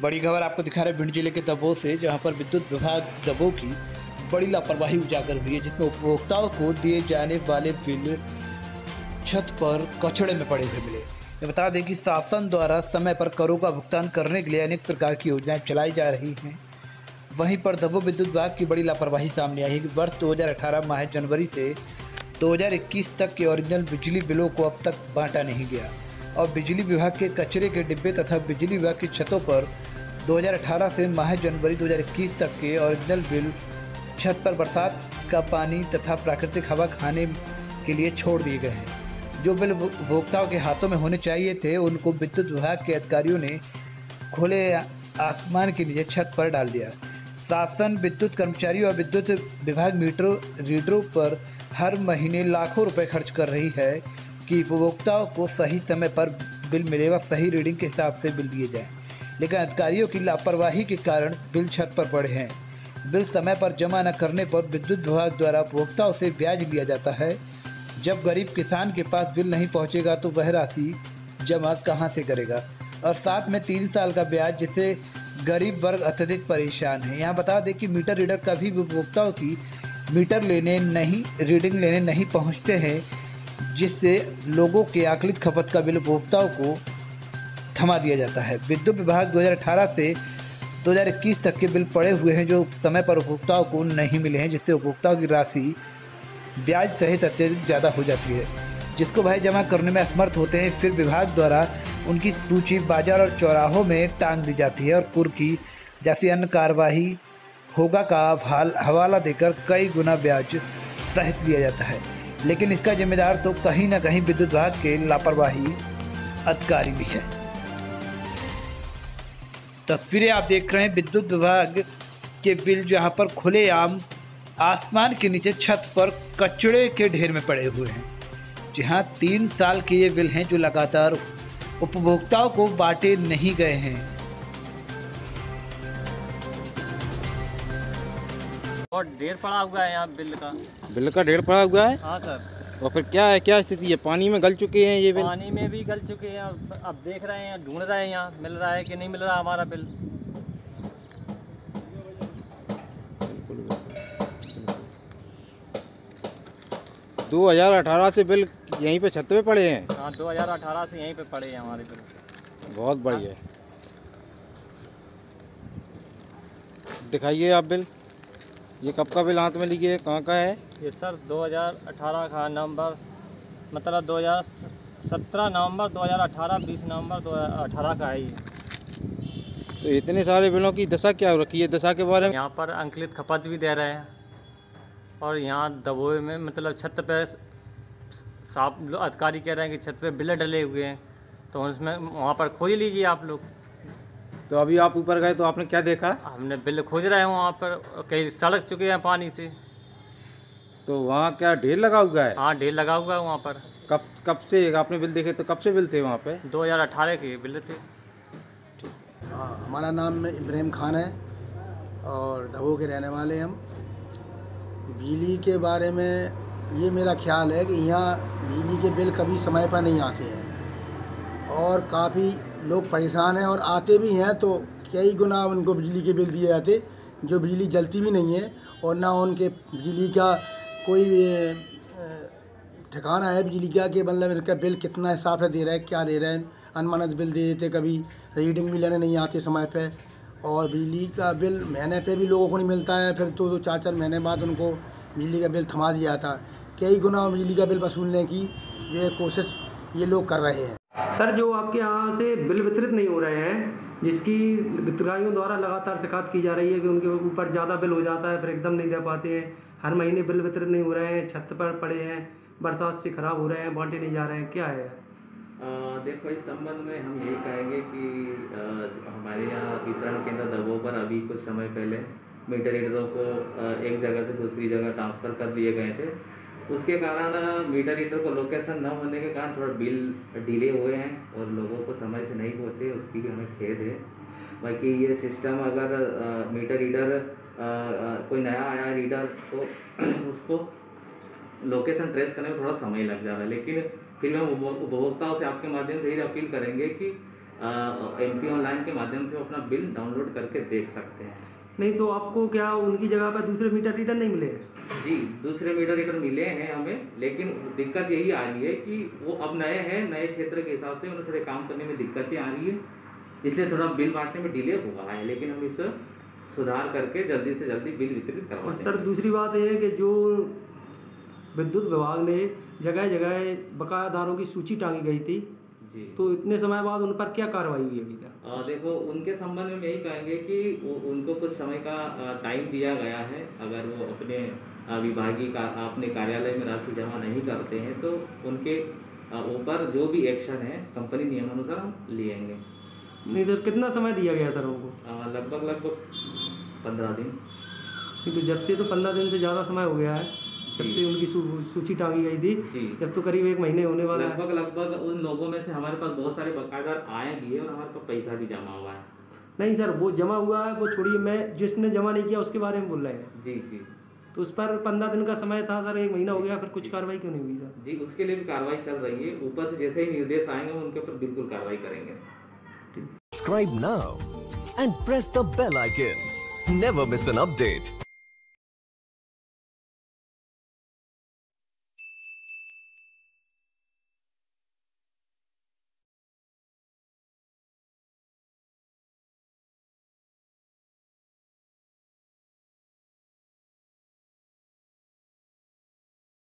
बड़ी खबर आपको दिखा रहे भिंड जिले के दबों से, जहां पर विद्युत विभाग दबों की बड़ी लापरवाही उजागर हुई है, जिसमें उपभोक्ताओं को दिए जाने वाले बिल छत पर कचड़े में पड़े हुए मिले। ये बता दें कि शासन द्वारा समय पर करों का भुगतान करने के लिए अनेक प्रकार की योजनाएं चलाई जा रही हैं। वहीं पर दबों विद्युत विभाग की बड़ी लापरवाही सामने आई है कि वर्ष 2018 माह जनवरी से 2021 तक के ओरिजिनल बिजली बिलों को अब तक बांटा नहीं गया और बिजली विभाग के कचरे के डिब्बे तथा बिजली विभाग की छतों पर 2018 से माह जनवरी 2021 तक के ओरिजिनल बिल छत पर बरसात का पानी तथा प्राकृतिक हवा खाने के लिए छोड़ दिए गए हैं। जो बिल उपभोक्ताओं के हाथों में होने चाहिए थे, उनको विद्युत विभाग के अधिकारियों ने खुले आसमान के नीचे छत पर डाल दिया। शासन विद्युत कर्मचारियों और विद्युत विभाग मीटर रीडरों पर हर महीने लाखों रुपए खर्च कर रही है कि उपभोक्ताओं को सही समय पर बिल मिले व सही रीडिंग के हिसाब से बिल दिए जाएं। लेकिन अधिकारियों की लापरवाही के कारण बिल छत पर पड़े हैं। बिल समय पर जमा न करने पर विद्युत विभाग द्वारा उपभोक्ताओं से ब्याज लिया जाता है। जब गरीब किसान के पास बिल नहीं पहुंचेगा तो वह राशि जमा कहां से करेगा, और साथ में 3 साल का ब्याज, जिससे गरीब वर्ग अत्यधिक परेशान है। यहाँ बता दें कि मीटर रीडर कभी भी उपभोक्ताओं की रीडिंग लेने नहीं पहुंचते हैं, जिससे लोगों के आकलित खपत का बिल उपभोक्ताओं को थमा दिया जाता है। विद्युत विभाग 2018 से 2021 तक के बिल पड़े हुए हैं जो समय पर उपभोक्ताओं को नहीं मिले हैं, जिससे उपभोक्ताओं की राशि ब्याज सहित अत्यधिक ज़्यादा हो जाती है, जिसको वह जमा करने में असमर्थ होते हैं। फिर विभाग द्वारा उनकी सूची बाजार और चौराहों में टांग दी जाती है और कुर्की जैसी अन्य कार्रवाई होगा का हवाला देकर कई गुना ब्याज सहित लिया जाता है। लेकिन इसका जिम्मेदार तो कहीं ना कहीं विद्युत विभाग के लापरवाही अधिकारी भी है। तस्वीरें आप देख रहे हैं विद्युत विभाग के बिल, जहां पर खुलेआम आसमान के नीचे छत पर कचड़े के ढेर में पड़े हुए हैं। जहां 3 साल के ये बिल हैं जो लगातार उपभोक्ताओं को बांटे नहीं गए हैं। और ढेर पड़ा हुआ है यहाँ बिल का ढेर पड़ा हुआ है। हाँ सर। और फिर क्या स्थिति है? पानी में गल चुके हैं ये बिल? पानी में भी गल चुके हैं। अब देख रहे हैं, ढूंढ रहे हैं यहाँ मिल रहा है कि नहीं मिल रहा हमारा बिल। तो 2018 से बिल यहीं पे छत पे पड़े हैं? हाँ, 2018 से यहीं पे पड़े हैं हमारे बिल। बहुत बढ़िया। दिखाइए आप बिल। ये कब का बिल हाथ में लिए, कहाँ का है? ये सर 2018 का नवंबर, मतलब 2017 नवंबर 2018, 20 नवंबर 2018 का है ये। तो इतने सारे बिलों की दशा क्या हो रखी है? दशा के बारे में यहाँ पर अंकलित खपत भी दे रहे हैं और यहाँ दबोए में मतलब छत पे साफ अधिकारी कह रहे हैं कि छत पे बिल डले हुए हैं, तो उसमें वहाँ पर खोज लीजिए आप लोग। तो अभी आप ऊपर गए तो आपने क्या देखा? हमने बिल खोज रहे हैं वहाँ पर, कई सड़क चुके हैं पानी से। तो वहाँ क्या ढेर लगा हुआ है? हाँ, ढेर लगा हुआ है वहाँ पर। कब से आपने बिल देखे? तो कब से बिल थे वहाँ पे? 2018 के बिल थे। हमारा नाम इब्राहिम खान है और दबों के रहने वाले हम। बिजली के बारे में ये मेरा ख्याल है कि यहाँ बिजली के बिल कभी समय पर नहीं आते हैं और काफ़ी लोग परेशान हैं, और आते भी हैं तो कई गुना उनको बिजली के बिल दिए जाते जो बिजली जलती भी नहीं है, और ना उनके बिजली का कोई ठिकाना है बिजली का कि मतलब इनका बिल कितना हिसाब से दे रहा है, क्या दे रहा है। अनमानत बिल दे देते, कभी रीडिंग भी लेने नहीं आते समय पे, और बिजली का बिल महीने पे भी लोगों को नहीं मिलता है। फिर तो 4-4 महीने बाद उनको बिजली का बिल थमा दिया था। कई गुना बिजली का बिल वसूलने की जो कोशिश ये लोग कर रहे हैं। सर, जो आपके यहाँ से बिल वितरित नहीं हो रहे हैं, जिसकी हितग्राहियों द्वारा लगातार शिकायत की जा रही है कि उनके ऊपर ज़्यादा बिल हो जाता है, फिर एकदम नहीं दे पाते हैं। हर महीने बिल वितरित नहीं हो रहे हैं, छत पर पड़े हैं, बरसात से ख़राब हो रहे हैं, बांटे नहीं जा रहे हैं, क्या है? देखो, इस संबंध में हम यही कहेंगे कि हमारे यहाँ वितरण केंद्र दबों पर अभी कुछ समय पहले मीटर रीडरों को एक जगह से दूसरी जगह ट्रांसफ़र कर दिए गए थे। उसके कारण मीटर रीडर को लोकेशन न होने के कारण थोड़ा बिल डिले हुए हैं और लोगों को समय से नहीं पहुँचे, उसकी भी हमें खेद है। बाकी ये सिस्टम अगर मीटर रीडर कोई नया आया रीडर तो उसको लोकेशन ट्रेस करने में थोड़ा समय लग जा रहा है, लेकिन फिर हम उपभोक्ताओं से आपके माध्यम से यही अपील करेंगे कि MP ऑनलाइन के माध्यम से वो अपना बिल डाउनलोड करके देख सकते हैं। नहीं तो आपको क्या उनकी जगह पर दूसरे मीटर रीडर नहीं मिले? जी, दूसरे मीटर रीडर मिले हैं हमें, लेकिन दिक्कत यही आ रही है कि वो अब नए हैं, नए क्षेत्र के हिसाब से उन्हें थोड़े काम करने में दिक्कतें आ रही है, इसलिए थोड़ा बिल बांटने में डिले हो रहा है, लेकिन हम इस सुधार करके जल्दी से जल्दी बिल वितरित करवा और देंगे। सर दूसरी बात यह है कि जो विद्युत विभाग ने जगह जगह बकायादारों की सूची टांगी गई थी, जी, तो इतने समय बाद उन पर क्या कार्रवाई हुई अभी तक? देखो उनके संबंध में यही कहेंगे कि उनको कुछ समय का टाइम दिया गया है। अगर वो अपने विभागीय का अपने कार्यालय में राशि जमा नहीं करते हैं तो उनके ऊपर जो भी एक्शन है कंपनी नियमानुसार हम लेंगे। नहीं तो कितना समय दिया गया सर उनको? लगभग 15 दिन। नहीं तो जब से तो 15 दिन से ज़्यादा समय हो गया है जब से उनकी सूची टांगी गई थी, जी, जब तो करीब 1 महीने होने वाला है। लगभग उन लोगों में से हमारे पास बहुत सारे बकायेदार आए भी है और हमारे पास पैसा भी जमा हुआ है। नहीं सर, वो जमा हुआ है वो छोड़िए, मैं जिसने जमा नहीं किया उसके बारे में बोल रहे हैं। जी जी, तो उस पर 15 दिन का समय था सर, 1 महीना हो गया, फिर कुछ कार्रवाई क्यों नहीं हुई सर? जी, उसके लिए भी कार्रवाई चल रही है। ऊपर से जैसे ही निर्देश आएंगे उनके ऊपर बिल्कुल कार्रवाई करेंगे। Subscribe now and press the bell icon. Never miss an update.